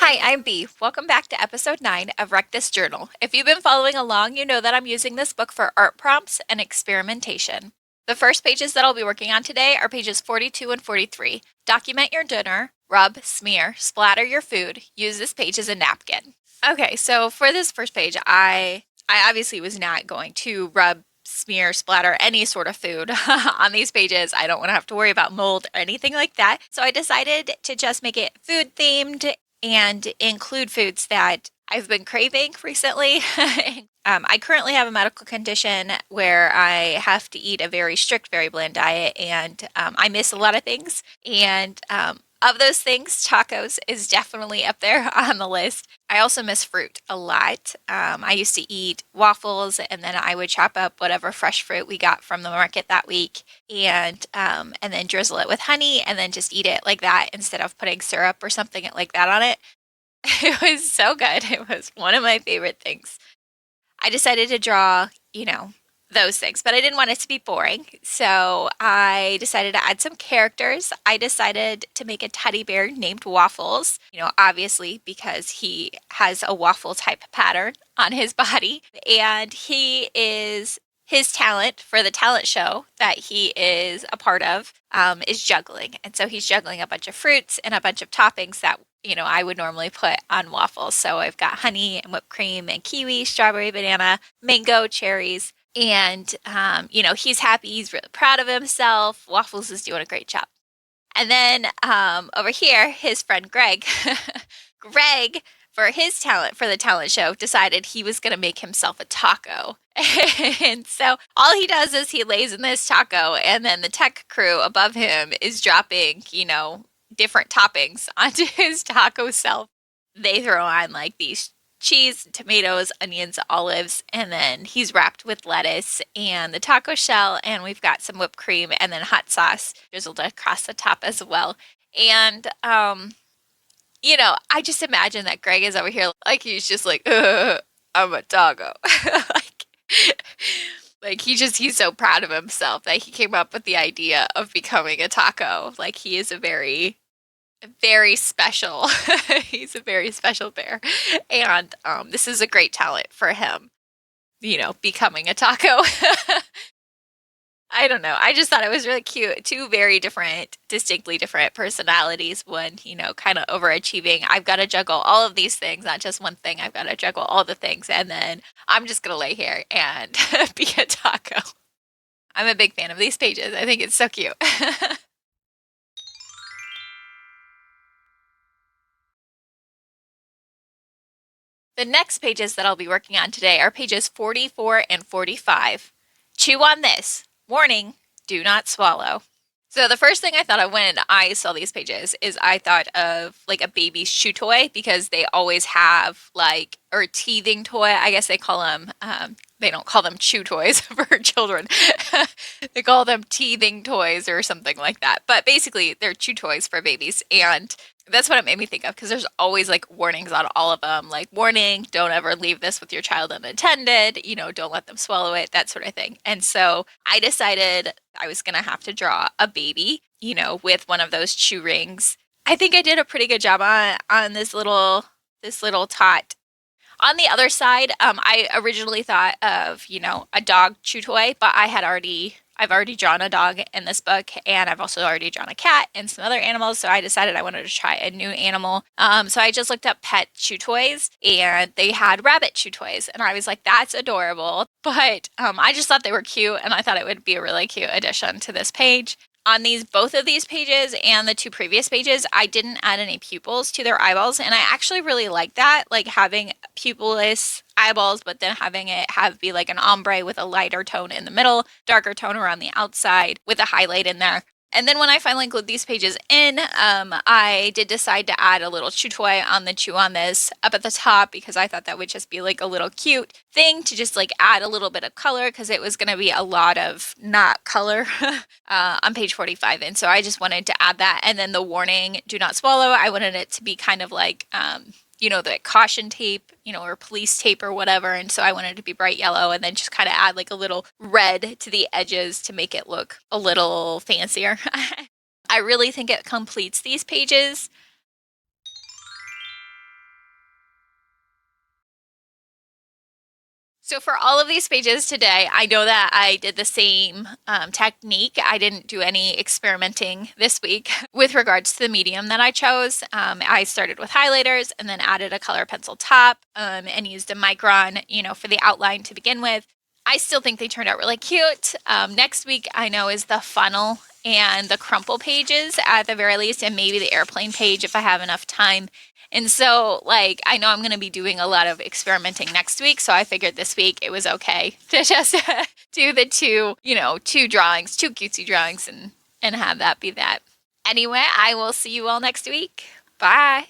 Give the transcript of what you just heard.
Hi, I'm B. Welcome back to episode 9 of Wreck This Journal. If you've been following along, you know that I'm using this book for art prompts and experimentation. The first pages that I'll be working on today are pages 42 and 43. Document your dinner, rub, smear, splatter your food, use this page as a napkin. Okay, so for this first page, I obviously was not going to rub, smear, splatter any sort of food on these pages. I don't want to have to worry about mold or anything like that. So I decided to just make it food themed and include foods that I've been craving recently. I currently have a medical condition where I have to eat a very strict, very bland diet, and I miss a lot of things. And of those things, tacos is definitely up there on the list. I also miss fruit a lot. I used to eat waffles, and then I would chop up whatever fresh fruit we got from the market that week, and then drizzle it with honey, and then just eat it like that instead of putting syrup or something like that on it. It was so good. It was one of my favorite things. I decided to draw, those things, but I didn't want it to be boring. So I decided to add some characters. I decided to make a teddy bear named Waffles, obviously because he has a waffle type pattern on his body. And his talent for the talent show that he is a part of is juggling. And so he's juggling a bunch of fruits and a bunch of toppings that I would normally put on waffles. So I've got honey and whipped cream and kiwi, strawberry, banana, mango, cherries. And, he's happy. He's really proud of himself. Waffles is doing a great job. And then over here, his friend Greg, Greg, for his talent for the talent show, decided he was going to make himself a taco. And so all he does is he lays in this taco, and then the tech crew above him is dropping, different toppings onto his taco self. They throw on like these cheese, tomatoes, onions, olives, and then he's wrapped with lettuce and the taco shell, and we've got some whipped cream and then hot sauce drizzled across the top as well. And I just imagine that Greg is over here like he's just like, I'm a taco. like he's so proud of himself that he came up with the idea of becoming a taco. Like he is a very special. He's a very special bear. And this is a great talent for him, becoming a taco. I don't know. I just thought it was really cute. Two very different, distinctly different personalities. One, kind of overachieving. I've got to juggle all of these things, not just one thing. I've got to juggle all the things. And then I'm just going to lay here and be a taco. I'm a big fan of these pages. I think it's so cute. The next pages that I'll be working on today are pages 44 and 45. Chew on this. Warning, do not swallow. So the first thing I thought of when I saw these pages is I thought of like a baby's chew toy, because they always have or teething toy. I guess they call them, they don't call them chew toys for children. They call them teething toys or something like that. But basically they're chew toys for babies. And that's what it made me think of, because there's always like warnings on all of them, like warning, don't ever leave this with your child unattended, don't let them swallow it, that sort of thing. And so I decided I was going to have to draw a baby, with one of those chew rings. I think I did a pretty good job on this little tot. On the other side, I originally thought of, a dog chew toy, but I've already drawn a dog in this book, and I've also already drawn a cat and some other animals, so I decided I wanted to try a new animal. So I just looked up pet chew toys, and they had rabbit chew toys, and I was like, that's adorable. But I just thought they were cute, and I thought it would be a really cute addition to this page. On both of these pages and the two previous pages, I didn't add any pupils to their eyeballs, and I actually really like that, like having pupilless eyeballs, but then having it be like an ombre with a lighter tone in the middle, darker tone around the outside with a highlight in there. And then when I finally glued these pages in, I did decide to add a little chew toy on the chew on this up at the top, because I thought that would just be like a little cute thing to just like add a little bit of color, because it was going to be a lot of not color on page 45. And so I just wanted to add that. And then the warning, do not swallow, I wanted it to be kind of like, the caution tape, or police tape or whatever. And so I wanted it to be bright yellow, and then just kind of add like a little red to the edges to make it look a little fancier. I really think it completes these pages. So for all of these pages today, I know that I did the same technique. I didn't do any experimenting this week with regards to the medium that I chose. I started with highlighters and then added a color pencil top and used a micron, for the outline to begin with. I still think they turned out really cute. Next week, I know, is the funnel and the crumple pages at the very least, and maybe the airplane page if I have enough time. And so, I know I'm going to be doing a lot of experimenting next week. So I figured this week it was okay to just do the two drawings, two cutesy drawings, and have that be that. Anyway, I will see you all next week. Bye.